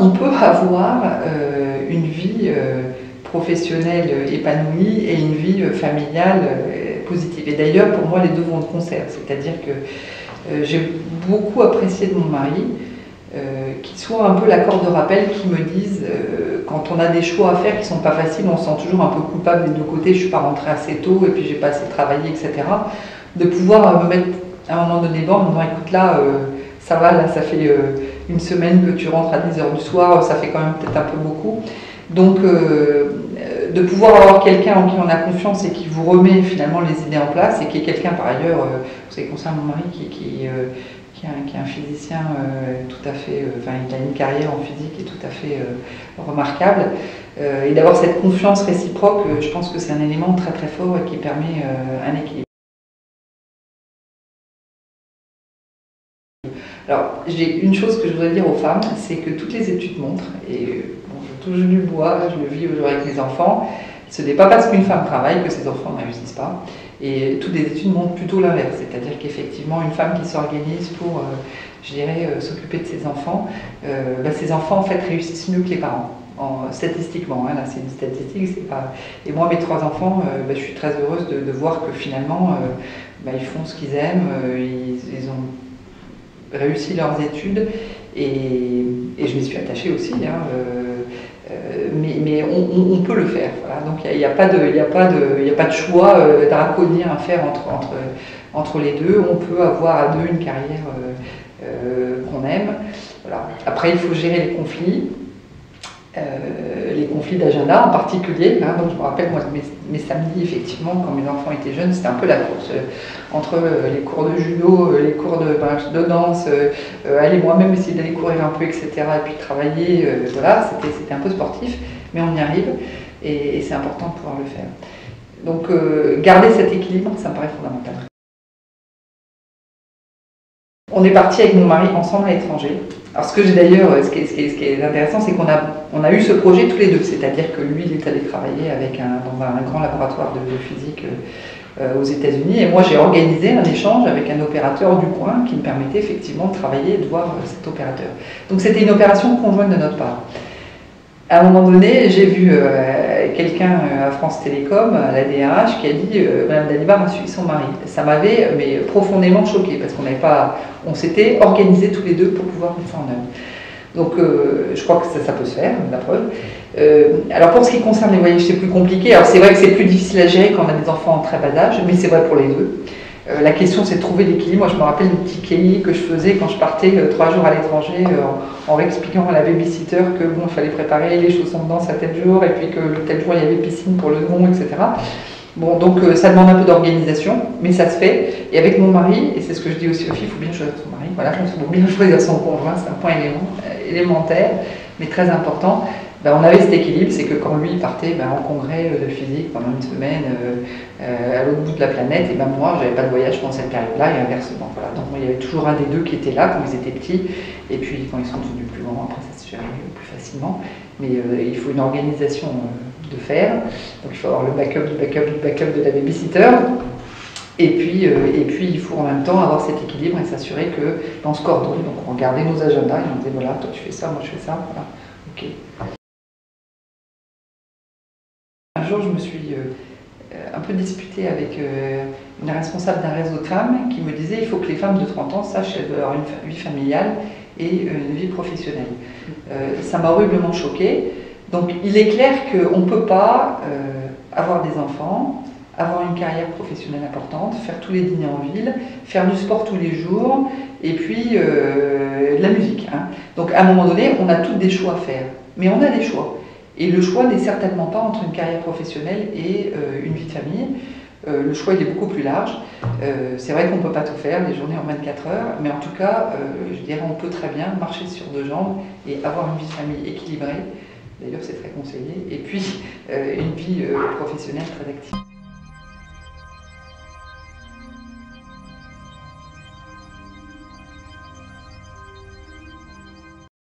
on peut avoir une vie professionnelle épanouie et une vie familiale positive. Et d'ailleurs, pour moi, les deux vont de concert. C'est-à-dire que j'ai beaucoup apprécié de mon mari qu'il soit un peu la corde de rappel qui me dise, quand on a des choix à faire qui ne sont pas faciles, on se sent toujours un peu coupable des deux côtés, je ne suis pas rentrée assez tôt et puis j'ai pas assez travaillé, etc. De pouvoir me mettre à un moment donné bord, en me disant écoute là, ça va, là ça fait une semaine que tu rentres à 10h du soir, ça fait quand même peut-être un peu beaucoup. Donc de pouvoir avoir quelqu'un en qui on a confiance et qui vous remet finalement les idées en place et qui est quelqu'un par ailleurs, vous savez, concernant mon mari qui est un physicien tout à fait, enfin il a une carrière en physique qui est tout à fait remarquable, et d'avoir cette confiance réciproque, je pense que c'est un élément très très fort et qui permet un équilibre. Alors, j'ai une chose que je voudrais dire aux femmes, c'est que toutes les études montrent, et bon, je touche du bois, je le vis aujourd'hui avec mes enfants, ce n'est pas parce qu'une femme travaille que ses enfants ne réussissent pas. Et toutes les études montrent plutôt l'inverse, c'est-à-dire qu'effectivement, une femme qui s'organise pour, je dirais, s'occuper de ses enfants en fait réussissent mieux que les parents. Statistiquement, hein, là c'est une statistique, c'est pas... Et moi mes 3 enfants, je suis très heureuse de voir que finalement ils font ce qu'ils aiment, ils ont réussi leurs études et je m'y suis attachée aussi, hein, mais on peut le faire, voilà. Donc il n'y a pas de choix draconien à faire entre les deux. On peut avoir à deux une carrière qu'on aime, voilà. Après il faut gérer les conflits d'agenda en particulier, hein. Donc je me rappelle moi mes samedis effectivement quand mes enfants étaient jeunes, c'était un peu la course entre les cours de judo, les cours de danse, aller moi-même essayer d'aller courir un peu, etc. et puis travailler, voilà, c'était un peu sportif, mais on y arrive et c'est important de pouvoir le faire. Donc garder cet équilibre, ça me paraît fondamental. On est parti avec mon mari ensemble à l'étranger. Alors ce que j'ai d'ailleurs, ce qui est intéressant, c'est qu'on a eu ce projet tous les deux, c'est-à-dire que lui, il est allé travailler dans un grand laboratoire de physique aux États-Unis, et moi j'ai organisé un échange avec un opérateur du coin qui me permettait effectivement de travailler et de voir cet opérateur. Donc c'était une opération conjointe de notre part. À un moment donné, j'ai vu quelqu'un à France Télécom, à la DRH, qui a dit Madame Dalibar a suivi son mari. Ça m'avait profondément choquée parce on s'était organisés tous les deux pour pouvoir mettre ça en œuvre. Donc je crois que ça peut se faire, la preuve. Alors pour ce qui concerne les voyages, c'est plus compliqué. Alors c'est vrai que c'est plus difficile à gérer quand on a des enfants en très bas âge, mais c'est vrai pour les deux. La question c'est de trouver l'équilibre. Moi je me rappelle des petits cahiers que je faisais quand je partais 3 jours à l'étranger en expliquant à la babysitter que bon, il fallait préparer les chaussons de danse à tel jour et puis que le tel jour il y avait piscine pour le second, etc. Bon, donc ça demande un peu d'organisation, mais ça se fait. Et avec mon mari, et c'est ce que je dis aussi aux filles, il faut bien choisir son mari. Voilà, il faut bien choisir son conjoint, c'est un point élémentaire, mais très important. On avait cet équilibre, c'est que quand lui partait en congrès de physique pendant une semaine à l'autre bout de la planète, et moi j'avais pas de voyage pendant cette période-là et inversement. Voilà. Donc il y avait toujours un des deux qui était là quand ils étaient petits, et puis quand ils sont devenus plus grands, après ça se gère plus facilement. Mais il faut une organisation de faire, donc il faut avoir le backup de la babysitter. Et puis il faut en même temps avoir cet équilibre et s'assurer qu'on se coordonne. Donc on regardait nos agendas et on disait voilà, toi tu fais ça, moi je fais ça, voilà, ok. Un jour, je me suis un peu disputée avec une responsable d'un réseau de femmes qui me disait il faut que les femmes de 30 ans sachent avoir une vie familiale et une vie professionnelle. Ça m'a horriblement choquée. Donc il est clair qu'on ne peut pas avoir des enfants, avoir une carrière professionnelle importante, faire tous les dîners en ville, faire du sport tous les jours et puis de la musique, hein. Donc à un moment donné, on a toutes des choix à faire, mais on a des choix. Et le choix n'est certainement pas entre une carrière professionnelle et une vie de famille. Le choix il est beaucoup plus large. C'est vrai qu'on ne peut pas tout faire, les journées en 24 heures, mais en tout cas, je dirais on peut très bien marcher sur 2 jambes et avoir une vie de famille équilibrée. D'ailleurs, c'est très conseillé. Et puis, une vie professionnelle très active.